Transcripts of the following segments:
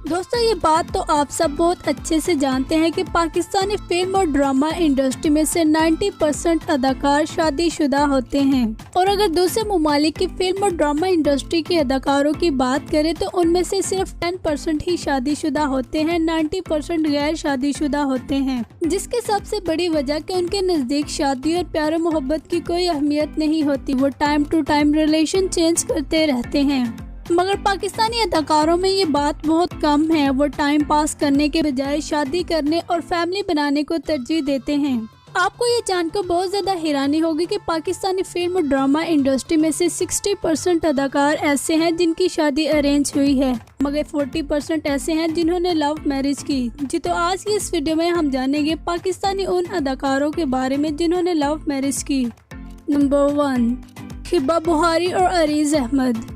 दोस्तों ये बात तो आप सब बहुत अच्छे से जानते हैं कि पाकिस्तानी फिल्म और ड्रामा इंडस्ट्री में से 90% अदाकार शादीशुदा होते हैं। और अगर दूसरे ममालिक की फिल्म और ड्रामा इंडस्ट्री के अदाकारों की बात करें तो उनमें से सिर्फ 10% ही शादीशुदा होते हैं, 90% गैर शादीशुदा होते हैं। जिसकी सबसे बड़ी वजह कि उनके नजदीक शादी और प्यार मोहब्बत की कोई अहमियत नहीं होती। वो time to time relation change करते रहते हैं। मगर पाकिस्तानी अदाकारों में ये बात बहुत कम है। वो टाइम पास करने के बजाय शादी करने और फैमिली बनाने को तरजीह देते हैं। आपको ये जानकर बहुत ज्यादा हैरानी होगी कि पाकिस्तानी फिल्म और ड्रामा इंडस्ट्री में से 60% अदाकार ऐसे हैं जिनकी शादी अरेंज हुई है, मगर 40% ऐसे हैं जिन्होंने लव मैरिज की। जी तो आज की इस वीडियो में हम जानेंगे पाकिस्तानी उन अदाकारों के बारे में जिन्होंने लव मैरिज की। नंबर 1, हिब्बा बुखारी और अरीज अहमद।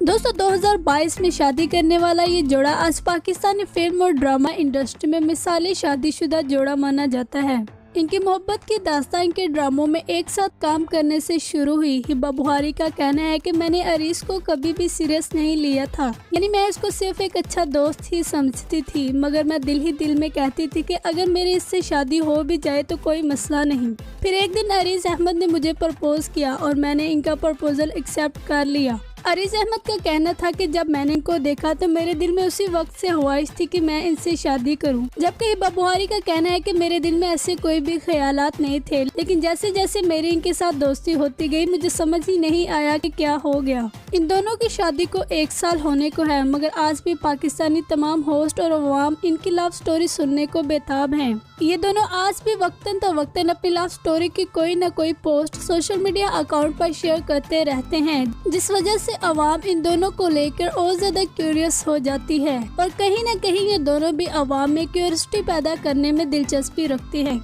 दोस्तों 2022 में शादी करने वाला ये जोड़ा आज पाकिस्तानी फिल्म और ड्रामा इंडस्ट्री में मिसाली शादीशुदा जोड़ा माना जाता है। इनकी मोहब्बत की दास्तान इनके ड्रामों में एक साथ काम करने से शुरू हुई। हिब्बा बुखारी का कहना है कि मैंने अरीस को कभी भी सीरियस नहीं लिया था, यानी मैं इसको सिर्फ एक अच्छा दोस्त ही समझती थी, मगर मैं दिल ही दिल में कहती थी कि अगर मेरी इससे शादी हो भी जाए तो कोई मसला नहीं। फिर एक दिन अरीज अहमद ने मुझे प्रपोज किया और मैंने इनका प्रपोजल एक्सेप्ट कर लिया। अरीज अहमद का कहना था कि जब मैंने इनको देखा तो मेरे दिल में उसी वक्त से ख्वाहिश थी कि मैं इनसे शादी करूं। जबकि हिब्बा बुखारी का कहना है कि मेरे दिल में ऐसे कोई भी ख्यालात नहीं थे, लेकिन जैसे जैसे मेरी इनके साथ दोस्ती होती गई मुझे समझ ही नहीं आया कि क्या हो गया। इन दोनों की शादी को 1 साल होने को है, मगर आज भी पाकिस्तानी तमाम होस्ट और अवाम इनकी लव स्टोरी सुनने को बेताब हैं। ये दोनों आज भी वक्तन तो वक्तन अपनी लव स्टोरी की कोई न कोई पोस्ट सोशल मीडिया अकाउंट पर शेयर करते रहते हैं, जिस वजह से अवाम इन दोनों को लेकर और ज्यादा क्यूरियस हो जाती है और कहीं न कहीं ये दोनों भी अवाम में क्यूरियोसिटी पैदा करने में दिलचस्पी रखती है।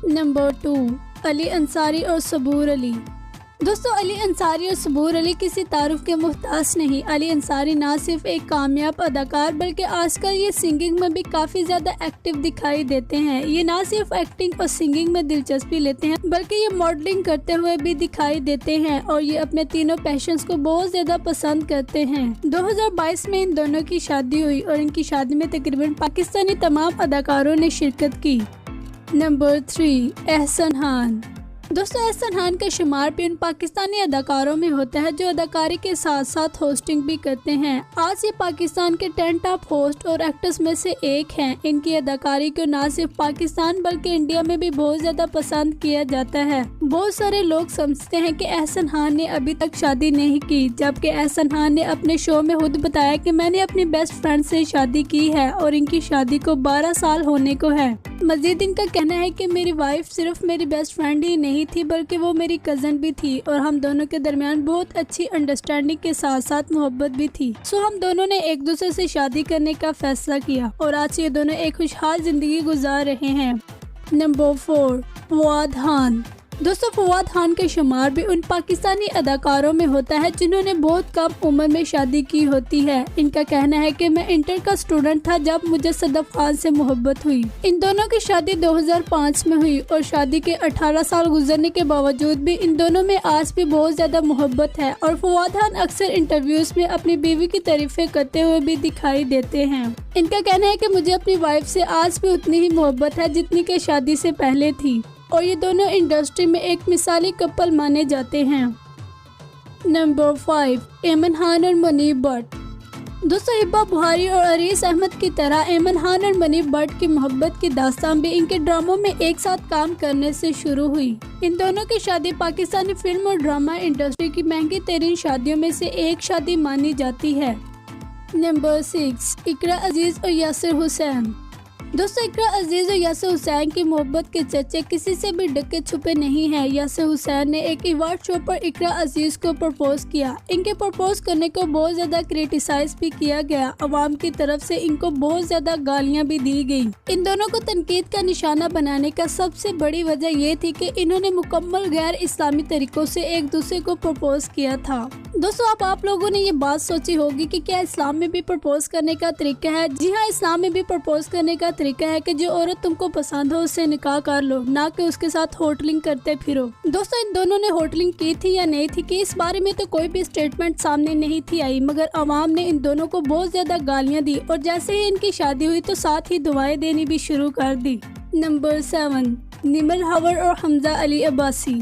नंबर 2, अली अंसारी और सबूर अली। दोस्तों अली अंसारी और सबूर अली किसी तारुफ के मुहताज नहीं। अली अंसारी ना सिर्फ एक कामयाब अदाकार बल्कि आजकल ये सिंगिंग में भी काफी ज्यादा एक्टिव दिखाई देते हैं। ये ना सिर्फ एक्टिंग और सिंगिंग में दिलचस्पी लेते हैं बल्कि ये मॉडलिंग करते हुए भी दिखाई देते हैं और ये अपने तीनों पैशंस को बहुत ज्यादा पसंद करते हैं। 2022 में इन दोनों की शादी हुई और इनकी शादी में तकरीबन पाकिस्तानी तमाम अदाकारों ने शिरकत की। नंबर 3, एहसन खान। दोस्तों एहसन खान का शुमार भी उन पाकिस्तानी अदाकारों में होता है जो अदाकारी के साथ साथ होस्टिंग भी करते हैं। आज ये पाकिस्तान के 10 टॉप होस्ट और एक्टर्स में से एक हैं। इनकी अदाकारी को ना सिर्फ पाकिस्तान बल्कि इंडिया में भी बहुत ज्यादा पसंद किया जाता है। बहुत सारे लोग समझते हैं कि एहसन खान ने अभी तक शादी नहीं की, जबकि एहसन खान ने अपने शो में खुद बताया कि मैंने अपनी बेस्ट फ्रेंड से शादी की है और इनकी शादी को 12 साल होने को है। मजीद इनका कहना है कि मेरी वाइफ सिर्फ मेरी बेस्ट फ्रेंड ही नहीं थी बल्कि वो मेरी कजन भी थी और हम दोनों के दरमियान बहुत अच्छी अंडरस्टैंडिंग के साथ साथ मोहब्बत भी थी। सो हम दोनों ने एक दूसरे से शादी करने का फैसला किया और आज ये दोनों एक खुशहाल जिंदगी गुजार रहे हैं। नंबर 4, फवाद खान। दोस्तों फवाद खान के शुमार भी उन पाकिस्तानी अदाकारों में होता है जिन्होंने बहुत कम उम्र में शादी की होती है। इनका कहना है कि मैं इंटर का स्टूडेंट था जब मुझे सदफ खान से मोहब्बत हुई। इन दोनों की शादी 2005 में हुई और शादी के 18 साल गुजरने के बावजूद भी इन दोनों में आज भी बहुत ज्यादा मोहब्बत है और फवाद खान अक्सर इंटरव्यूज में अपनी बीवी की तारीफें करते हुए भी दिखाई देते हैं। इनका कहना है कि मुझे अपनी वाइफ से आज भी उतनी ही मोहब्बत है जितनी कि शादी से पहले थी और ये दोनों इंडस्ट्री में एक मिसाली कपल माने जाते हैं। नंबर 5, ऐमन खान और मुनीब भट्ट। दोस्तों हिब्बा बुखारी और अरीस अहमद की तरह ऐमन खान और मुनीब भट्ट की मोहब्बत की दास्तान भी इनके ड्रामों में एक साथ काम करने से शुरू हुई। इन दोनों की शादी पाकिस्तानी फिल्म और ड्रामा इंडस्ट्री की महंगी तरीन शादियों में से एक शादी मानी जाती है। नंबर 6, इकरा अजीज और यासिर हुसैन। दोस्तों इकरा अजीज और यासिर हुसैन की मोहब्बत के चर्चे किसी से भी ढके छुपे नहीं हैं। यासिर हुसैन ने एक अवार्ड शो पर इकरा अजीज को प्रपोज किया। इनके प्रपोज करने को बहुत ज्यादा क्रिटिसाइज भी किया गया। अवाम की तरफ से इनको बहुत ज्यादा गालियां भी दी गई। इन दोनों को तनकीद का निशाना बनाने का सबसे बड़ी वजह ये थी कि इन्होंने मुकम्मल गैर इस्लामी तरीकों से एक दूसरे को प्रपोज किया था। दोस्तों अब आप लोगों ने ये बात सोची होगी कि क्या इस्लाम में भी प्रपोज करने का तरीका है। जी हाँ, इस्लाम में भी प्रपोज करने का तरीका है कि जो औरत तुमको पसंद हो उससे निकाह कर लो, ना कि उसके साथ होटलिंग करते फिरो। दोस्तों इन दोनों ने होटलिंग की थी या नहीं थी कि इस बारे में तो कोई भी स्टेटमेंट सामने नहीं थी आई, मगर अवाम ने इन दोनों को बहुत ज्यादा गालियां दी और जैसे ही इनकी शादी हुई तो साथ ही दुआएं देनी भी शुरू कर दी। नंबर 7, निमर हवर और हमजा अली अब्बासी।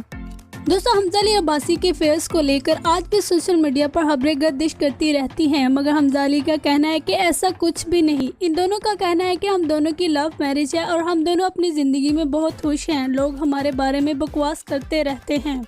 दोस्तों हमजा अली अब्बासी के फेयर्स को लेकर आज भी सोशल मीडिया पर खबरें गर्दिश करती रहती हैं, मगर हमजा अली का कहना है कि ऐसा कुछ भी नहीं। इन दोनों का कहना है कि हम दोनों की लव मैरिज है और हम दोनों अपनी जिंदगी में बहुत खुश हैं, लोग हमारे बारे में बकवास करते रहते हैं।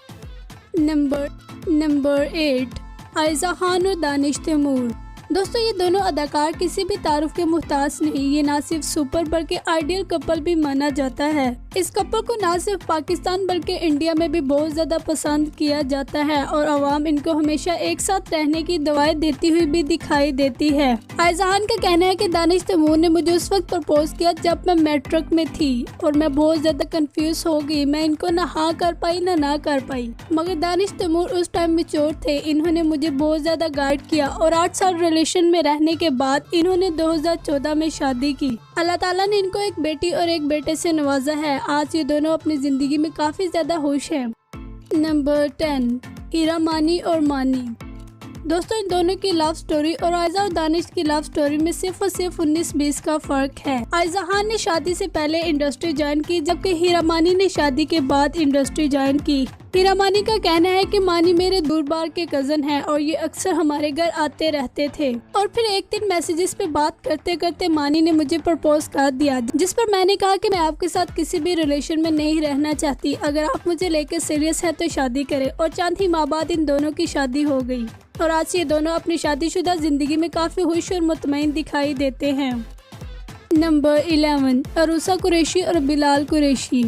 नंबर 8, आयजा खान और दानिश तैमूर। दोस्तों ये दोनों अदाकार किसी भी तारुफ के मुहताज नहीं, ये ना सिर्फ सुपर बल्कि आइडियल कपल भी माना जाता है। इस कपल को ना सिर्फ पाकिस्तान बल्कि इंडिया में भी बहुत ज्यादा पसंद किया जाता है और अवाम इनको हमेशा एक साथ रहने की दुआएं देती हुई भी दिखाई देती है। आयजा खान का कहना है कि दानिश तैमूर ने मुझे उस वक्त प्रपोज किया जब मैं मैट्रिक में थी और मैं बहुत ज्यादा कंफ्यूज हो गई, मैं इनको ना हाँ कर पाई ना कर पाई, मगर दानिश तैमूर उस टाइम मैच्योर थे, इन्होंने मुझे बहुत ज्यादा गाइड किया और 8 साल रिलेशन में रहने के बाद इन्होंने 2014 में शादी की। अल्लाह ताला ने इनको एक बेटी और एक बेटे से नवाजा है। आज ये दोनों अपनी जिंदगी में काफी ज्यादा खुश हैं। नंबर 10, हीरा मानी और मानी। दोस्तों इन दोनों की लव स्टोरी और आयजा और दानिश की लव स्टोरी में सिर्फ और सिर्फ 19-20 का फर्क है। आयजा खान ने शादी से पहले इंडस्ट्री ज्वाइन की, जबकि हीरा मानी ने शादी के बाद इंडस्ट्री ज्वाइन की। हीरा मानी का कहना है कि मानी मेरे दूर बार के कजन हैं और ये अक्सर हमारे घर आते रहते थे और फिर एक दिन मैसेजेस पे बात करते करते मानी ने मुझे प्रपोज कर दिया, जिस पर मैंने कहा कि मैं आपके साथ किसी भी रिलेशन में नहीं रहना चाहती, अगर आप मुझे लेकर सीरियस है तो शादी करें। और चंद ही माह बाद इन दोनों की शादी हो गई और आज ये दोनों अपनी शादीशुदा जिंदगी में काफी खुश और मुतमईन दिखाई देते हैं। नंबर 11, अरूसा कुरैशी और बिलाल कुरैशी।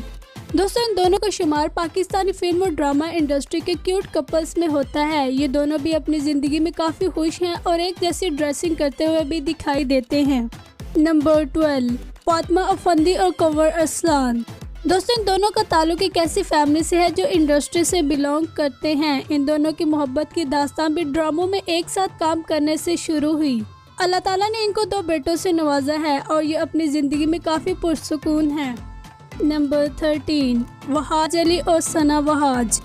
दोस्तों इन दोनों का शुमार पाकिस्तानी फिल्म और ड्रामा इंडस्ट्री के क्यूट कपल्स में होता है। ये दोनों भी अपनी जिंदगी में काफी खुश हैं और एक जैसी ड्रेसिंग करते हुए भी दिखाई देते हैं। नंबर 12, फातिमा अफंदी और कंवर अरसलान। दोस्तों इन दोनों का ताल्लुक एक ऐसी फैमिली से है जो इंडस्ट्री से बिलोंग करते हैं। इन दोनों की मोहब्बत की दास्तान भी ड्रामों में एक साथ काम करने से शुरू हुई। अल्लाह ताला ने इनको 2 बेटों से नवाजा है और ये अपनी जिंदगी में काफी पुरसुकून हैं। नंबर 13, वहाज अली और सना वहाज।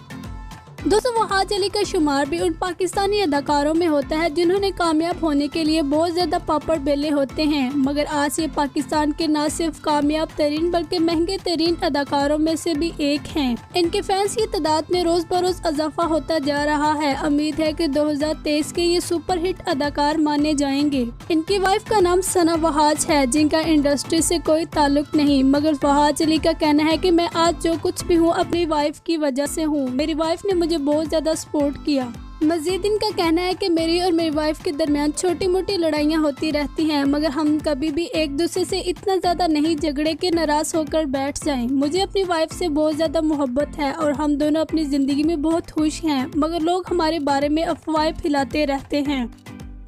दोस्तों वहाज अली का शुमार भी उन पाकिस्तानी अदाकारों में होता है जिन्होंने कामयाब होने के लिए बहुत ज्यादा पापड़ बेले होते हैं, मगर आज ये पाकिस्तान के न सिर्फ कामयाब तरीन बल्कि महंगे तरीन अदाकारों में से भी एक हैं। इनके फैंस की तादाद में रोज बरोज इजाफा होता जा रहा है। उम्मीद है कि 2023 के ये सुपर हिट अदाकार माने जाएंगे। इनकी वाइफ का नाम सना वहाज है, जिनका इंडस्ट्री से कोई ताल्लुक नहीं, मगर वहाज अली का कहना है कि मैं आज जो कुछ भी हूँ अपनी वाइफ की वजह से हूँ। मेरी वाइफ ने मुझे बहुत ज्यादा सपोर्ट किया। मजीद इनका कहना है कि मेरी और मेरी वाइफ के दरमियान छोटी मोटी लड़ाइयाँ होती रहती हैं, मगर हम कभी भी एक दूसरे से इतना ज्यादा नहीं झगड़े के नाराज होकर बैठ जाएं। मुझे अपनी वाइफ से बहुत ज्यादा मोहब्बत है और हम दोनों अपनी जिंदगी में बहुत खुश हैं, मगर लोग हमारे बारे में अफवाहें फैलाते रहते हैं।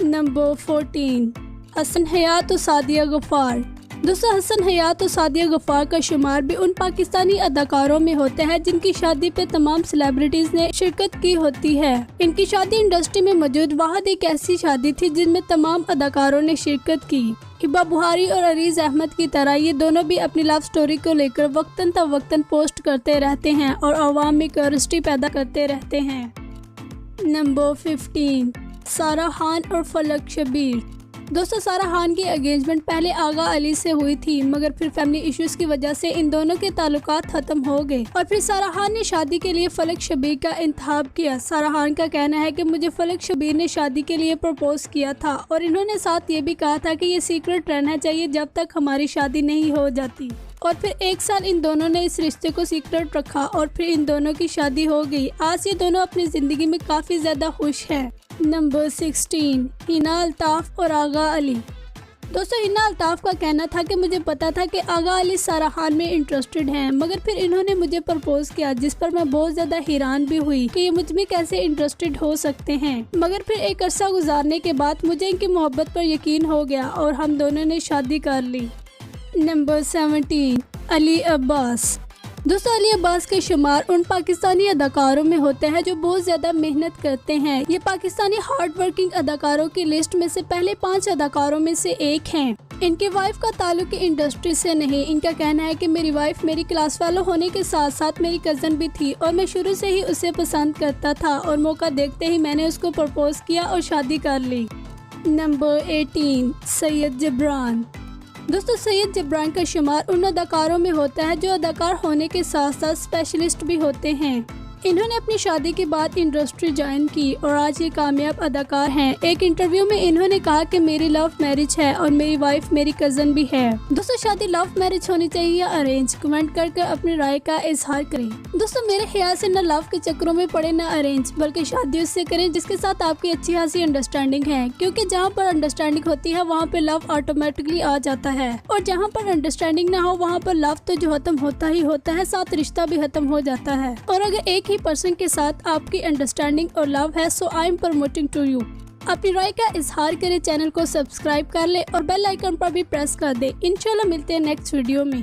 नंबर 14, हसन हयात और सादिया गफ्फार। दोस्तों हसन हयात और सादिया गफ्फार का शुमार भी उन पाकिस्तानी अदाकारों में होता है जिनकी शादी पे तमाम सेलिब्रिटीज ने शिरकत की होती है। इनकी शादी इंडस्ट्री में मौजूद वाहिद एक ऐसी शादी थी जिनमें तमाम अदाकारों ने शिरकत की। हिबा बुहारी और अरीज अहमद की तरह ये दोनों भी अपनी लव स्टोरी को लेकर वक्तन तवक्तन पोस्ट करते रहते हैं और अवाम में क्यूरियोसिटी पैदा करते रहते हैं। नंबर 15, सारा खान और फलक शबीर। दोस्तों सारा खान की एंगेजमेंट पहले आगा अली से हुई थी, मगर फिर फैमिली इश्यूज की वजह से इन दोनों के ताल्लुकात खत्म हो गए और फिर सारा खान ने शादी के लिए फलक शबीर का इंतखाब किया। सारा खान का कहना है कि मुझे फलक शबीर ने शादी के लिए प्रपोज किया था और इन्होंने साथ ये भी कहा था कि ये सीक्रेट रहना चाहिए जब तक हमारी शादी नहीं हो जाती। और फिर 1 साल इन दोनों ने इस रिश्ते को सीक्रेट रखा और फिर इन दोनों की शादी हो गई। आज ये दोनों अपनी जिंदगी में काफी ज्यादा खुश हैं। नंबर 16, हिना अल्ताफ और आगा अली। दोस्तों हिना अल्ताफ का कहना था कि मुझे पता था कि आगा अली सारा खान में इंटरेस्टेड हैं, मगर फिर इन्होंने मुझे प्रपोज किया, जिस पर मैं बहुत ज्यादा हैरान भी हुई कि ये मुझ में कैसे इंटरेस्टेड हो सकते हैं। मगर फिर एक अरसा गुजारने के बाद मुझे इनकी मोहब्बत पर यकीन हो गया और हम दोनों ने शादी कर ली। नंबर 17, अली अब्बास। दोस्तों अली अब्बास के शुमार उन पाकिस्तानी अदाकारों में होते हैं जो बहुत ज्यादा मेहनत करते हैं। ये पाकिस्तानी हार्ड वर्किंग अदाकारों की लिस्ट में से पहले 5 अदाकारों में से एक हैं। इनकी वाइफ का ताल्लुक इंडस्ट्री से नहीं। इनका कहना है कि मेरी वाइफ मेरी क्लास फेलो होने के साथ साथ मेरी कजन भी थी और मैं शुरू से ही उसे पसंद करता था और मौका देखते ही मैंने उसको प्रपोज किया और शादी कर ली। नंबर 18, सैयद जबरान। दोस्तों, सैयद जबरान का शुमार उन अदाकारों में होता है जो अदाकार होने के साथ साथ स्पेशलिस्ट भी होते हैं। इन्होंने अपनी शादी के बाद इंडस्ट्री ज्वाइन की और आज ये कामयाब अदाकार हैं। एक इंटरव्यू में इन्होंने कहा कि मेरी लव मैरिज है और मेरी वाइफ मेरी कजन भी है। दोस्तों, शादी लव मैरिज होनी चाहिए या अरेंज? कमेंट करके अपनी राय का इजहार करें। दोस्तों, मेरे ख्याल से न लव के चक्करों में पड़े न अरेंज, बल्कि शादी उससे करें जिसके साथ आपकी अच्छी खासी अंडरस्टैंडिंग है, क्योंकि जहाँ पर अंडरस्टैंडिंग होती है वहाँ पे लव ऑटोमेटिकली आ जाता है और जहाँ पर अंडरस्टैंडिंग ना हो वहाँ पर लव तो जो खत्म होता ही होता है, साथ रिश्ता भी खत्म हो जाता है। और अगर एक ही पर्सन के साथ आपकी अंडरस्टैंडिंग और लव है, so I am promoting to you. अपनी राय का इजहार करें, चैनल को सब्सक्राइब कर ले और बेल आइकन पर भी प्रेस कर दे। इंशाल्लाह मिलते हैं नेक्स्ट वीडियो में।